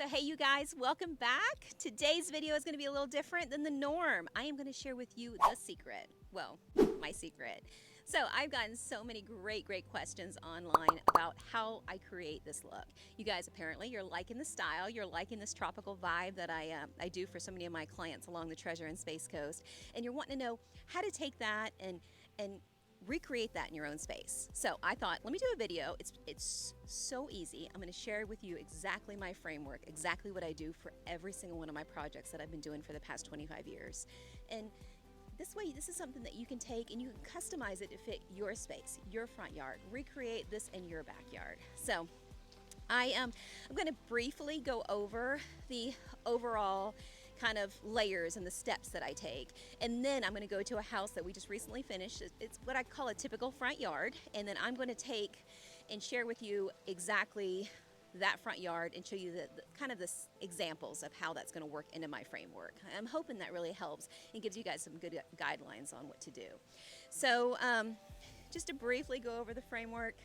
So hey you guys, welcome back. Today's video is going to be a little different than the norm. I am going to share with you the secret. Well, my secret. So I've gotten so many great questions online about how I create this look. You guys, apparently you're liking the style, you're liking this tropical vibe that I do for so many of my clients along the Treasure and Space Coast, and you're wanting to know how to take that and recreate that in your own space. So I thought, let me do a video. It's so easy. I'm going to share with you exactly my framework, exactly what I do for every single one of my projects that I've been doing for the past 25 years. And this way, this is something that you can take and you can customize it to fit your space, your front yard, recreate this in your backyard. So I'm going to briefly go over the overall kind of layers and the steps that I take, and then I'm going to go to a house that we just recently finished. It's what I call a typical front yard, and then I'm going to take and share with you exactly that front yard and show you the kind of the examples of how that's going to work into my framework. I'm hoping that really helps and gives you guys some good guidelines on what to do. So just to briefly go over the framework,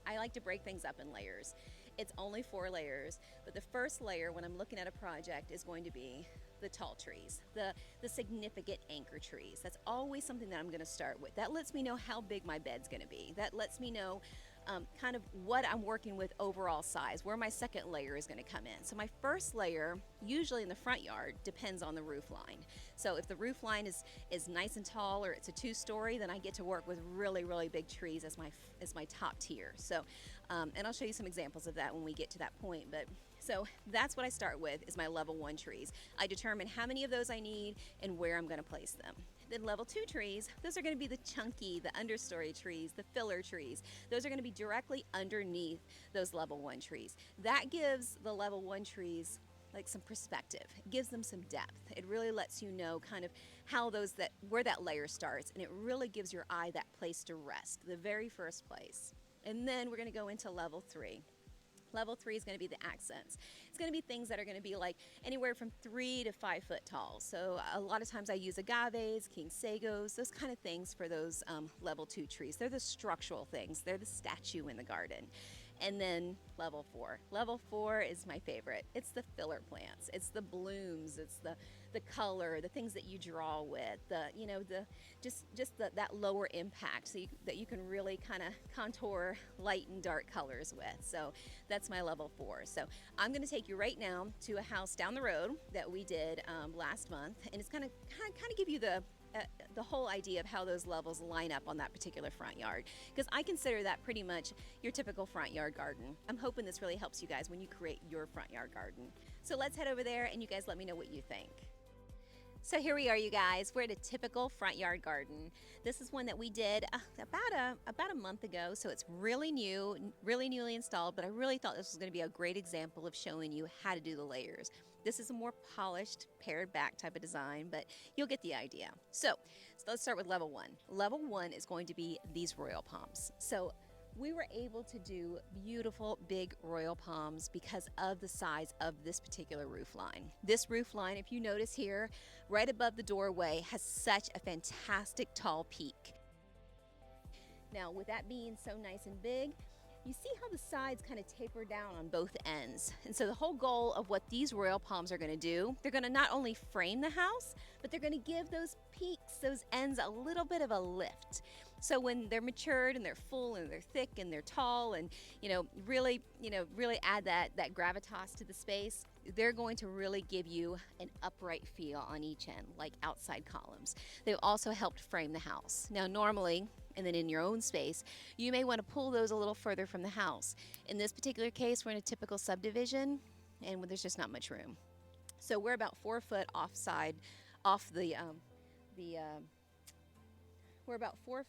I like to break things up in layers. It's only 4 layers, but the first layer when I'm looking at a project is going to be the tall trees, the significant anchor trees. That's always something that I'm going to start with. That lets me know how big my bed's going to be. That lets me know kind of what I'm working with overall size, where my second layer is going to come in. So my first layer, usually in the front yard, depends on the roof line. So if the roof line is nice and tall, or it's a 2-story, then I get to work with really big trees as my top tier. So and I'll show you some examples of that when we get to that point. But so that's what I start with, is my level 1 trees. I determine how many of those I need and where I'm going to place them. Then level 2 trees, those are going to be the chunky, the understory trees, the filler trees. Those are going to be directly underneath those level 1 trees. That gives the level 1 trees like some perspective. It gives them some depth. It really lets you know kind of how where that layer starts, and it really gives your eye that place to rest, the very first place. And then we're going to go into level 3. Level 3 is going to be the accents. It's going to be things that are going to be like anywhere from 3 to 5 foot tall. So a lot of times I use agaves, king sagos, those kind of things for those level 2 trees. They're the structural things. They're the statue in the garden. And then level 4. Level 4 is my favorite. It's the filler plants. It's the blooms. It's the color, the things that you draw with, that lower impact, so that you can really kind of contour light and dark colors with. So that's my level 4. So I'm going to take you right now to a house down the road that we did last month, and it's going to kind of give you the whole idea of how those levels line up on that particular front yard, because I consider that pretty much your typical front yard garden. I'm hoping this really helps you guys when you create your front yard garden. So let's head over there and you guys let me know what you think. So here we are, you guys. We're at a typical front yard garden. This is one that we did about a month ago, so it's really new, really newly installed, but I really thought this was going to be a great example of showing you how to do the layers. This is a more polished, pared back type of design, but you'll get the idea. So let's start with level 1. Level 1 is going to be these royal palms. So we were able to do beautiful big royal palms because of the size of this particular roof line. This roof line, if you notice here, right above the doorway, has such a fantastic tall peak. Now, with that being so nice and big, you see how the sides kind of taper down on both ends. And so the whole goal of what these royal palms are going to do, they're going to not only frame the house, but they're going to give those peaks, those ends, a little bit of a lift. So when they're matured and they're full and they're thick and they're tall and really add that gravitas to the space, they're going to really give you an upright feel on each end, like outside columns. They've also helped frame the house. Now normally, and then in your own space, you may want to pull those a little further from the house. In this particular case, we're in a typical subdivision and there's just not much room. So we're about 4 foot we're about 4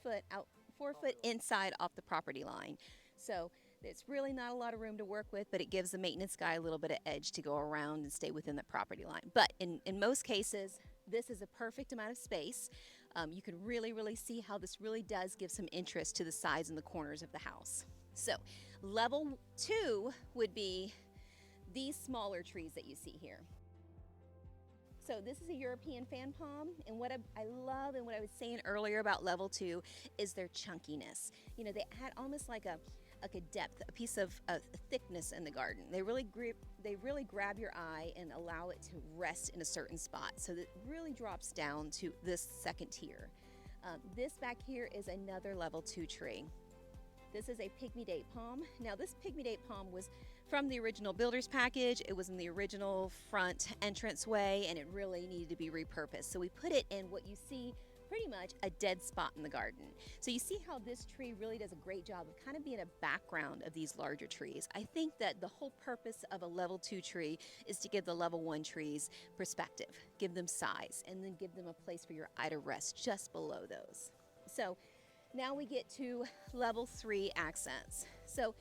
foot inside off the property line. So it's really not a lot of room to work with, but it gives the maintenance guy a little bit of edge to go around and stay within the property line. But in most cases, this is a perfect amount of space. You can really see how this really does give some interest to the sides and the corners of the house. So level 2 would be these smaller trees that you see here. So this is a European fan palm, and what I love and what I was saying earlier about level 2 is their chunkiness. They add almost like a like a depth, a piece of thickness in the garden. They really grab your eye and allow it to rest in a certain spot, so that it really drops down to this second tier. This back here is another level 2 tree. This is a pygmy date palm. Now this pygmy date palm was from the original builder's package. It was in the original front entranceway, and it really needed to be repurposed. So we put it in what you see pretty much a dead spot in the garden. So you see how this tree really does a great job of kind of being a background of these larger trees. I think that the whole purpose of a level 2 tree is to give the level 1 trees perspective, give them size, and then give them a place for your eye to rest just below those. So now we get to level 3 accents. So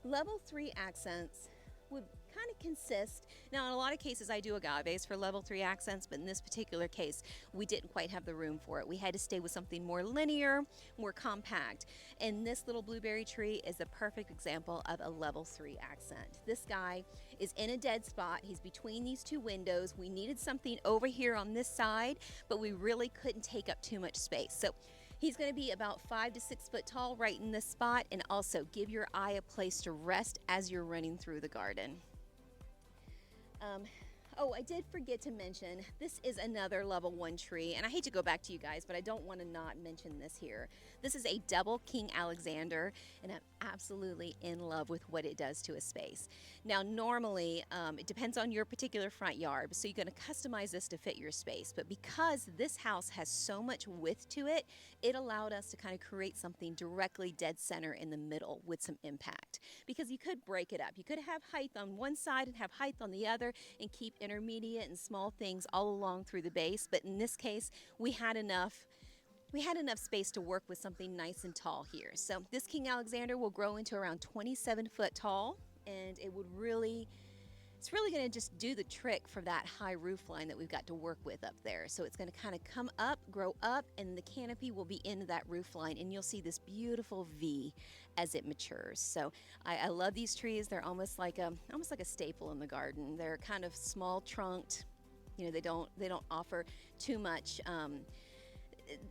level 3 accents would kind of consist, now in a lot of cases I do agaves for level 3 accents, but in this particular case we didn't quite have the room for it. We had to stay with something more linear, more compact, and this little blueberry tree is a perfect example of a level 3 accent. This guy is in a dead spot. He's between these two windows. We needed something over here on this side, but we really couldn't take up too much space. So he's going to be about 5 to 6 foot tall right in this spot, and also give your eye a place to rest as you're running through the garden. Oh, I did forget to mention, this is another level 1 tree, and I hate to go back to you guys, but I don't want to not mention this here. This is a double King Alexander, and I'm absolutely in love with what it does to a space. Now, normally, it depends on your particular front yard, so you're going to customize this to fit your space, but because this house has so much width to it, it allowed us to kind of create something directly dead center in the middle with some impact. Because you could break it up. You could have height on one side and have height on the other, and keep intermediate and small things all along through the base, but in this case we had enough space to work with something nice and tall here. So this King Alexander will grow into around 27 foot tall, and it's really going to just do the trick for that high roof line that we've got to work with up there. So it's going to kind of come up, grow up, and the canopy will be into that roof line, and you'll see this beautiful V as it matures. So I love these trees. They're almost like a staple in the garden. They're kind of small trunked. You know, they don't offer too much.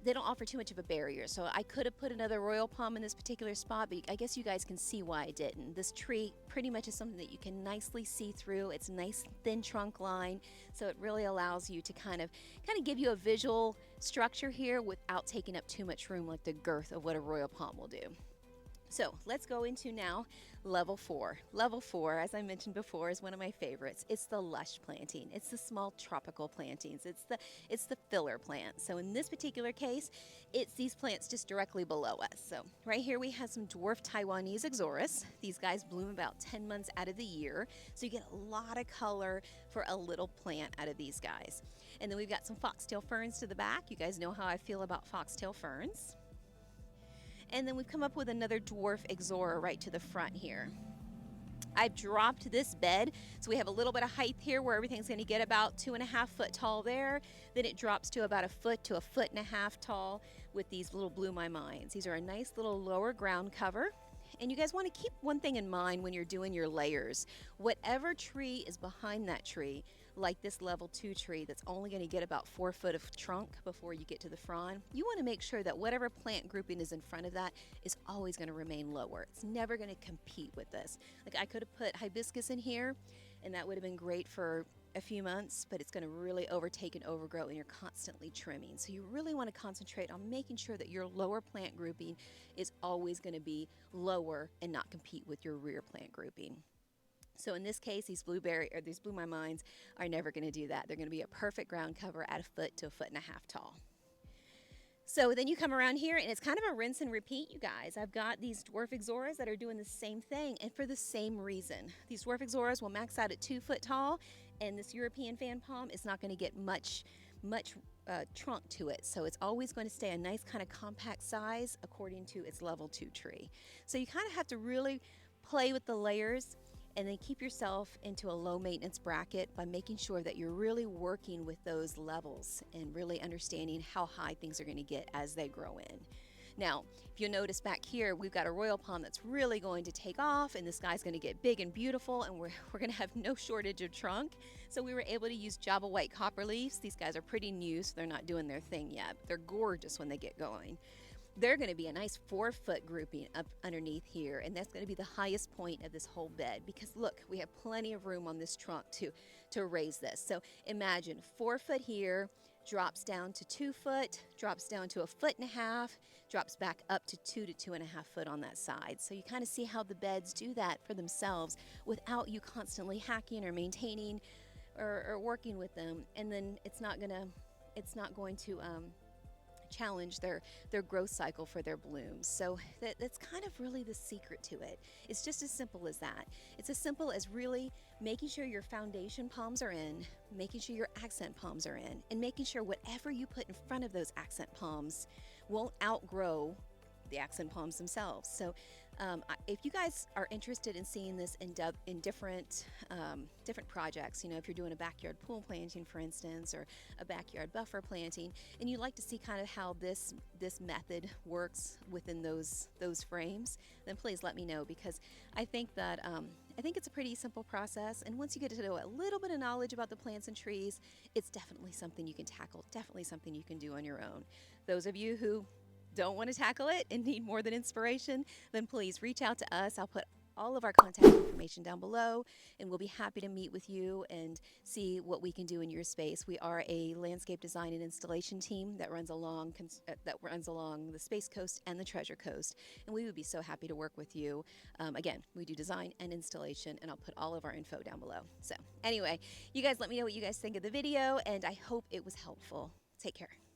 They don't offer too much of a barrier. So I could have put another royal palm in this particular spot, but I guess you guys can see why I didn't. This tree pretty much is something that you can nicely see through. It's a nice thin trunk line, so it really allows you to kind of give you a visual structure here without taking up too much room, like the girth of what a royal palm will do. So let's go into now level 4. Level 4, as I mentioned before, is one of my favorites. It's the lush planting. It's the small tropical plantings. It's the filler plants. So in this particular case, it's these plants just directly below us. So right here we have some dwarf Taiwanese Ixoris. These guys bloom about 10 months out of the year. So you get a lot of color for a little plant out of these guys. And then we've got some foxtail ferns to the back. You guys know how I feel about foxtail ferns. And then we've come up with another dwarf Ixora right to the front here. I've dropped this bed, so we have a little bit of height here where everything's going to get about 2.5 foot tall there. Then it drops to about 1 foot to 1.5 foot tall with these little Blue My Minds. These are a nice little lower ground cover. And you guys want to keep one thing in mind when you're doing your layers. Whatever tree is behind that tree, like this level 2 tree that's only going to get about 4 foot of trunk before you get to the frond, you want to make sure that whatever plant grouping is in front of that is always going to remain lower. It's never going to compete with this. Like I could have put hibiscus in here, and that would have been great for a few months, but it's going to really overtake and overgrow, and you're constantly trimming. So you really want to concentrate on making sure that your lower plant grouping is always going to be lower and not compete with your rear plant grouping. So in this case, these Blue My Minds are never going to do that. They're going to be a perfect ground cover at 1 foot to 1.5 foot tall. So then you come around here, and it's kind of a rinse and repeat, you guys. I've got these dwarf Ixoras that are doing the same thing, and for the same reason. These dwarf Ixoras will max out at 2 foot tall, and this European fan palm is not going to get much trunk to it. So it's always going to stay a nice kind of compact size according to its level 2 tree. So you kind of have to really play with the layers, and then keep yourself into a low maintenance bracket by making sure that you're really working with those levels and really understanding how high things are going to get as they grow in. Now, if you notice back here, we've got a royal palm that's really going to take off, and this guy's going to get big and beautiful, and we're going to have no shortage of trunk. So we were able to use Java White copper leaves. These guys are pretty new, so they're not doing their thing yet. They're gorgeous when they get going. they're going to be a nice 4-foot grouping up underneath here, and that's going to be the highest point of this whole bed, because look, we have plenty of room on this trunk to raise this. So imagine 4 foot here, drops down to 2 foot, drops down to 1.5 feet, drops back up to 2 to 2.5 foot on that side. So you kind of see how the beds do that for themselves without you constantly hacking or maintaining or working with them, and then it's not going to challenge their growth cycle for their blooms. So that's kind of really the secret to it. It's just as simple as that. It's as simple as really making sure your foundation palms are in, making sure your accent palms are in, and making sure whatever you put in front of those accent palms won't outgrow the accent palms themselves. So if you guys are interested in seeing this in different projects, you know, if you're doing a backyard pool planting, for instance, or a backyard buffer planting, and you'd like to see kind of how this method works within those frames, then please let me know, because I think that I think it's a pretty simple process, and once you get to know a little bit of knowledge about the plants and trees, it's definitely something you can tackle, definitely something you can do on your own. Those of you who don't want to tackle it and need more than inspiration, then please reach out to us. I'll put all of our contact information down below, and we'll be happy to meet with you and see what we can do in your space. We are a landscape design and installation team that runs along the Space Coast and the Treasure Coast, and we would be so happy to work with you. Again, we do design and installation, and I'll put all of our info down below. So anyway, you guys let me know what you guys think of the video, and I hope it was helpful. Take care.